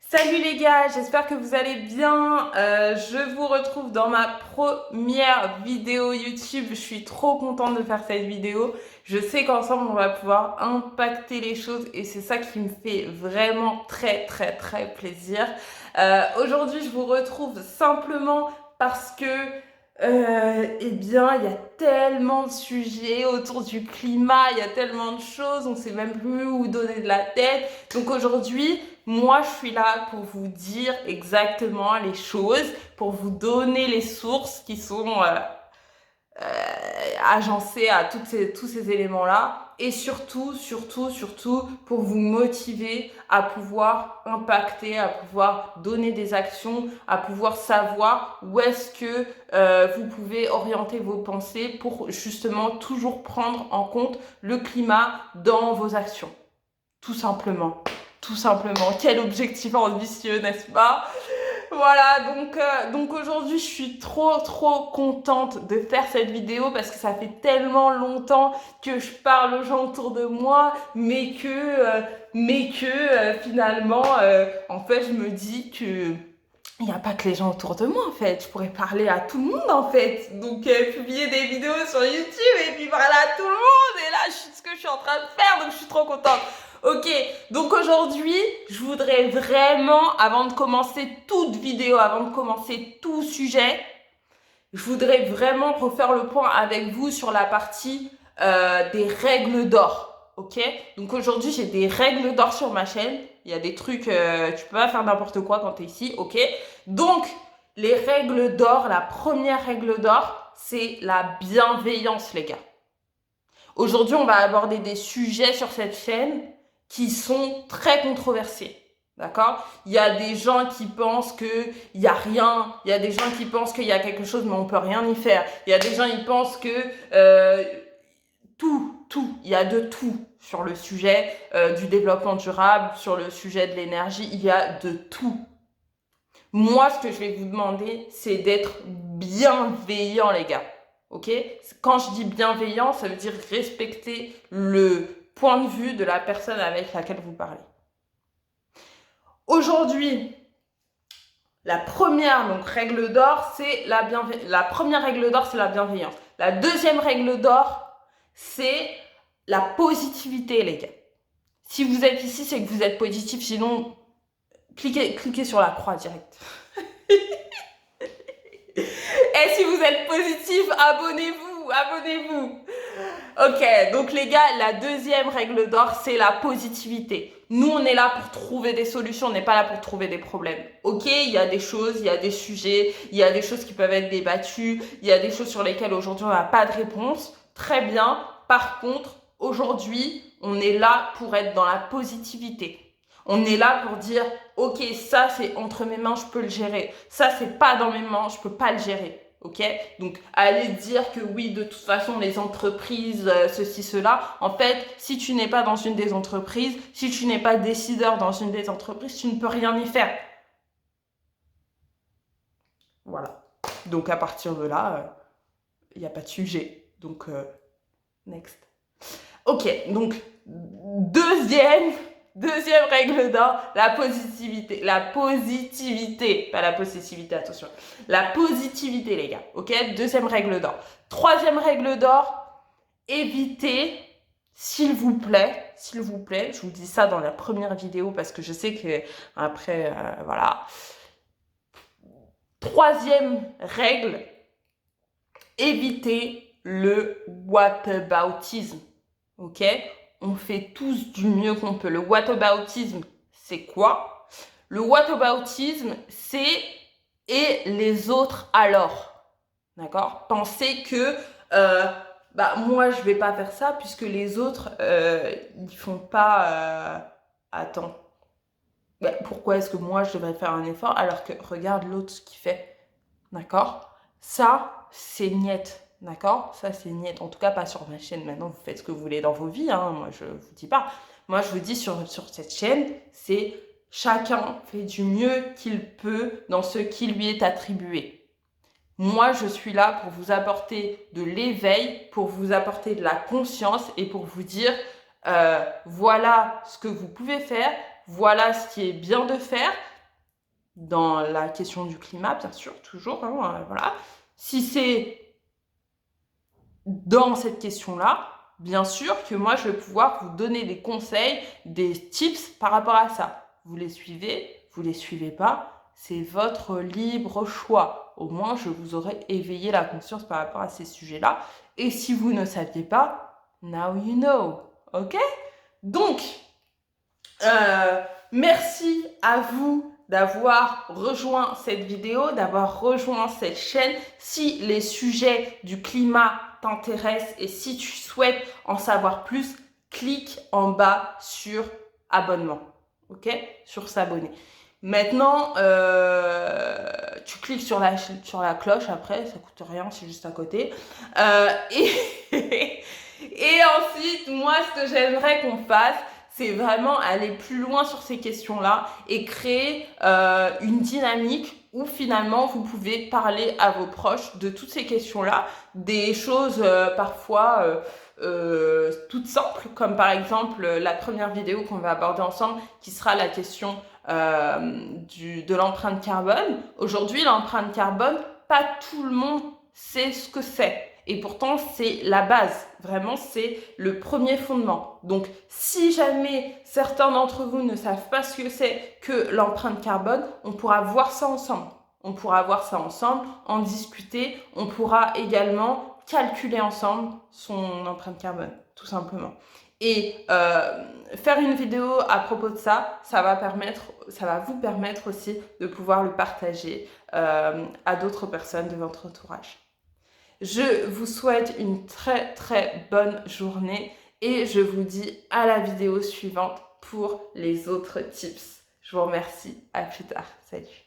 Salut les gars, j'espère que vous allez bien. Je vous retrouve dans ma première vidéo YouTube. Je suis trop contente de faire cette vidéo. Je sais qu'ensemble on va pouvoir impacter les choses et c'est ça qui me fait vraiment très plaisir. Aujourd'hui je vous retrouve simplement parce que eh bien, il y a tellement de sujets autour du climat, il y a tellement de choses, on ne sait même plus où donner de la tête. Donc aujourd'hui, moi, je suis là pour vous dire exactement les choses, pour vous donner les sources qui sont agencées à tous ces éléments-là. Et surtout, pour vous motiver à pouvoir impacter, à pouvoir donner des actions, à pouvoir savoir où est-ce que vous pouvez orienter vos pensées pour justement toujours prendre en compte le climat dans vos actions. Tout simplement. Tout simplement. Quel objectif ambitieux, n'est-ce pas? Voilà, donc aujourd'hui, je suis trop contente de faire cette vidéo parce que ça fait tellement longtemps que je parle aux gens autour de moi, mais que finalement, en fait, je me dis que il n'y a pas que les gens autour de moi, en fait. Je pourrais parler à tout le monde, en fait. Donc, publier des vidéos sur YouTube et puis parler à tout le monde. Et là, ce que je suis en train de faire, donc je suis trop contente. Ok, donc aujourd'hui, je voudrais vraiment, avant de commencer toute vidéo, avant de commencer tout sujet, je voudrais vraiment refaire le point avec vous sur la partie des règles d'or. Ok, donc aujourd'hui, j'ai des règles d'or sur ma chaîne. Il y a des trucs, tu peux pas faire n'importe quoi quand tu es ici. Ok, donc les règles d'or, la première règle d'or, c'est la bienveillance, les gars. Aujourd'hui, on va aborder des sujets sur cette chaîne qui sont très controversés. D'accord? Il y a des gens qui pensent qu'il n'y a rien. Il y a des gens qui pensent qu'il y a quelque chose, mais on ne peut rien y faire. Il y a des gens qui pensent que il y a de tout sur le sujet du développement durable, sur le sujet de l'énergie. Il y a de tout. Moi, ce que je vais vous demander, c'est d'être bienveillant, les gars. Ok? Quand je dis bienveillant, ça veut dire respecter le point de vue de la personne avec laquelle vous parlez. Aujourd'hui, la première règle d'or, c'est la bienveillance. La première règle d'or, c'est la bienveillance. La deuxième règle d'or, c'est la positivité, les gars. Si vous êtes ici, c'est que vous êtes positif. Sinon, cliquez sur la croix direct. Et si vous êtes positif, abonnez-vous. Ok, donc les gars, la deuxième règle d'or, c'est la positivité. Nous, on est là pour trouver des solutions, on n'est pas là pour trouver des problèmes. Ok, il y a des choses, il y a des sujets, il y a des choses qui peuvent être débattues, il y a des choses sur lesquelles aujourd'hui on n'a pas de réponse. Très bien. Par contre, aujourd'hui, on est là pour être dans la positivité. On est là pour dire, ok, ça c'est entre mes mains, je peux le gérer. Ça c'est pas dans mes mains, je peux pas le gérer. Ok, donc aller dire que oui, de toute façon, les entreprises, ceci, cela. En fait, si tu n'es pas dans une des entreprises, si tu n'es pas décideur dans une des entreprises, tu ne peux rien y faire. Voilà. Donc à partir de là, il n'y a pas de sujet. Donc, next. Ok, donc deuxième règle d'or, la positivité. La positivité, pas la possessivité, attention. La positivité, les gars. Ok, deuxième règle d'or. Troisième règle d'or, évitez, s'il vous plaît, je vous dis ça dans la première vidéo parce que je sais que après, voilà. Troisième règle, évitez le whataboutisme. Ok, on fait tous du mieux qu'on peut. Le whataboutisme, c'est quoi? Le whataboutisme, c'est et les autres alors. D'accord? Pensez que moi je vais pas faire ça puisque les autres ils font pas. Attends. Pourquoi est-ce que moi je devrais faire un effort alors que regarde l'autre ce qu'il fait? D'accord? Ça, c'est niette. D'accord? Ça, c'est niette. En tout cas, pas sur ma chaîne. Maintenant, vous faites ce que vous voulez dans vos vies. Hein. Moi, je vous dis pas. Moi, je vous dis sur cette chaîne, c'est chacun fait du mieux qu'il peut dans ce qui lui est attribué. Moi, je suis là pour vous apporter de l'éveil, pour vous apporter de la conscience et pour vous dire, voilà ce que vous pouvez faire, voilà ce qui est bien de faire. dans la question du climat, bien sûr, toujours, hein, voilà. Si c'est dans cette question-là, bien sûr que moi, je vais pouvoir vous donner des conseils, des tips par rapport à ça. Vous les suivez, vous les suivez pas, c'est votre libre choix. Au moins, je vous aurai éveillé la conscience par rapport à ces sujets-là. Et si vous ne saviez pas, now you know, ok? Donc, merci à vous d'avoir rejoint cette vidéo, d'avoir rejoint cette chaîne. Si les sujets du climat t'intéressent et si tu souhaites en savoir plus, clique en bas sur abonnement, ok? Sur s'abonner. Maintenant, tu cliques sur la cloche après, ça coûte rien, c'est juste à côté. Et ensuite, moi, ce que j'aimerais qu'on fasse, c'est vraiment aller plus loin sur ces questions-là et créer une dynamique où finalement vous pouvez parler à vos proches de toutes ces questions-là, des choses parfois toutes simples, comme par exemple la première vidéo qu'on va aborder ensemble, qui sera la question de l'empreinte carbone. Aujourd'hui, l'empreinte carbone, pas tout le monde sait ce que c'est. Et pourtant, c'est la base. Vraiment, c'est le premier fondement. Donc, si jamais certains d'entre vous ne savent pas ce que c'est que l'empreinte carbone, on pourra voir ça ensemble. On pourra voir ça ensemble, en discuter. On pourra également calculer ensemble son empreinte carbone, tout simplement. Et faire une vidéo à propos de ça, ça va vous permettre aussi de pouvoir le partager à d'autres personnes de votre entourage. Je vous souhaite une très très bonne journée et je vous dis à la vidéo suivante pour les autres tips. Je vous remercie, à plus tard, salut.